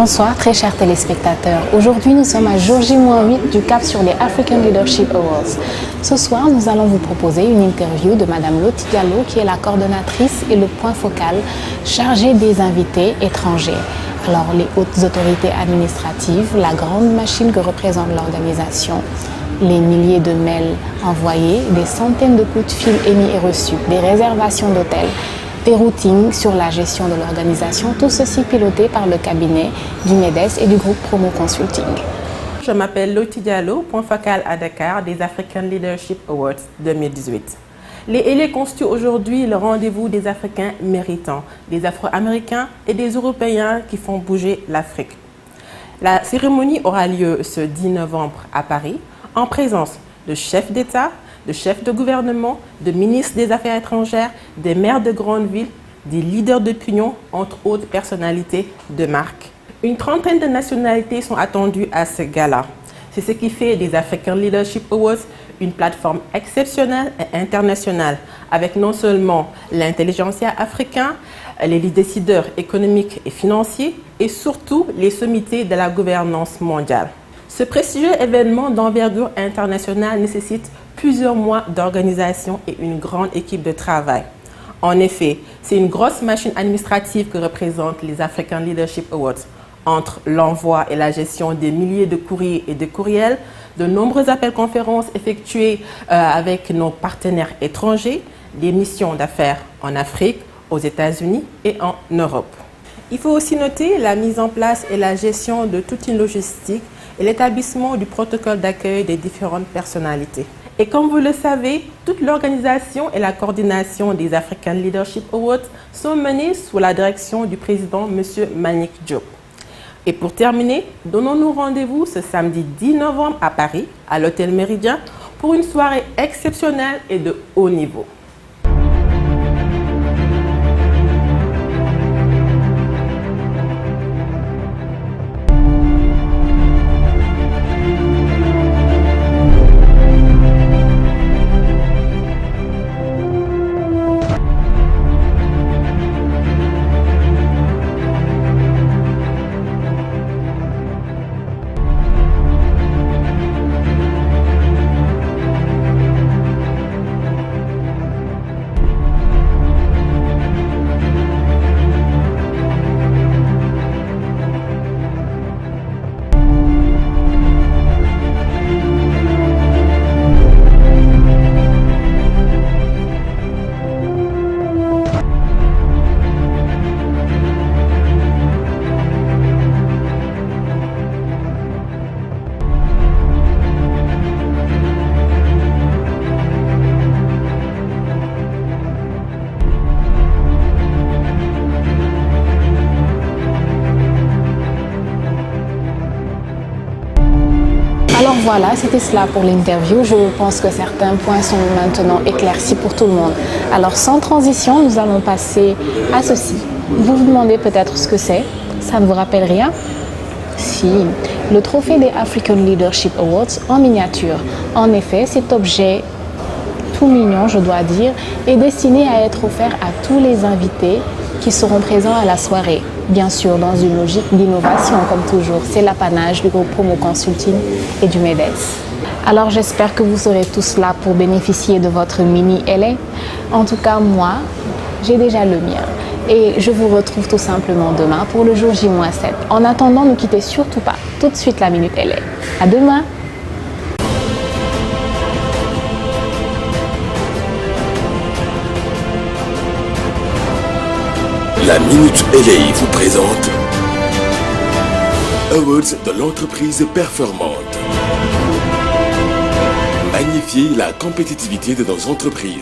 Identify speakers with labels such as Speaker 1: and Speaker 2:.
Speaker 1: Bonsoir très chers téléspectateurs. Aujourd'hui nous sommes à jour J-8 du cap sur les African Leadership Awards. Ce soir nous allons vous proposer une interview de Madame Loti Diallo qui est la coordonnatrice et le point focal chargé des invités étrangers. Alors les hautes autorités administratives, la grande machine que représente l'organisation, les milliers de mails envoyés, des centaines de coups de fil émis et reçus, des réservations d'hôtels, des routines sur la gestion de l'organisation, tout ceci piloté par le cabinet du MEDES et du groupe Promo Consulting.
Speaker 2: Je m'appelle Loti Diallo, point focal à Dakar des African Leadership Awards 2018. Les constituent aujourd'hui le rendez-vous des Africains méritants, des Afro-Américains et des Européens qui font bouger l'Afrique. La cérémonie aura lieu ce 10 novembre à Paris, en présence de chefs d'État, de chefs de gouvernement, de ministres des Affaires étrangères, des maires de grandes villes, des leaders d'opinion, entre autres personnalités de marque. Une trentaine de nationalités sont attendues à ce gala. C'est ce qui fait des African Leadership Awards une plateforme exceptionnelle et internationale, avec non seulement l'intelligentsia africain, les décideurs économiques et financiers, et surtout les sommités de la gouvernance mondiale. Ce prestigieux événement d'envergure internationale nécessite plusieurs mois d'organisation et une grande équipe de travail. En effet, c'est une grosse machine administrative que représentent les African Leadership Awards. Entre l'envoi et la gestion des milliers de courriers et de courriels, de nombreux appels conférences effectués avec nos partenaires étrangers, des missions d'affaires en Afrique, aux États-Unis et en Europe. Il faut aussi noter la mise en place et la gestion de toute une logistique et l'établissement du protocole d'accueil des différentes personnalités. Et comme vous le savez, toute l'organisation et la coordination des African Leadership Awards sont menées sous la direction du président M. Mbagnick Diop. Et pour terminer, donnons-nous rendez-vous ce samedi 10 novembre à Paris, à l'Hôtel Méridien, pour une soirée exceptionnelle et de haut niveau.
Speaker 1: Alors voilà, c'était cela pour l'interview. Je pense que certains points sont maintenant éclaircis pour tout le monde. Alors sans transition, nous allons passer à ceci. Vous vous demandez peut-être ce que c'est. Ça ne vous rappelle rien? Si, le trophée des African Leadership Awards en miniature. En effet, cet objet tout mignon, je dois dire, est destiné à être offert à tous les invités qui seront présents à la soirée. Bien sûr, dans une logique d'innovation, comme toujours. C'est l'apanage du groupe Promo Consulting et du MEDES. Alors, j'espère que vous serez tous là pour bénéficier de votre mini LA. En tout cas, moi, j'ai déjà le mien. Et je vous retrouve tout simplement demain pour le jour J-7. En attendant, ne quittez surtout pas tout de suite la Minute LA. À demain!
Speaker 3: La Minute LA vous présente Awards de l'entreprise performante. Magnifier la compétitivité de nos entreprises.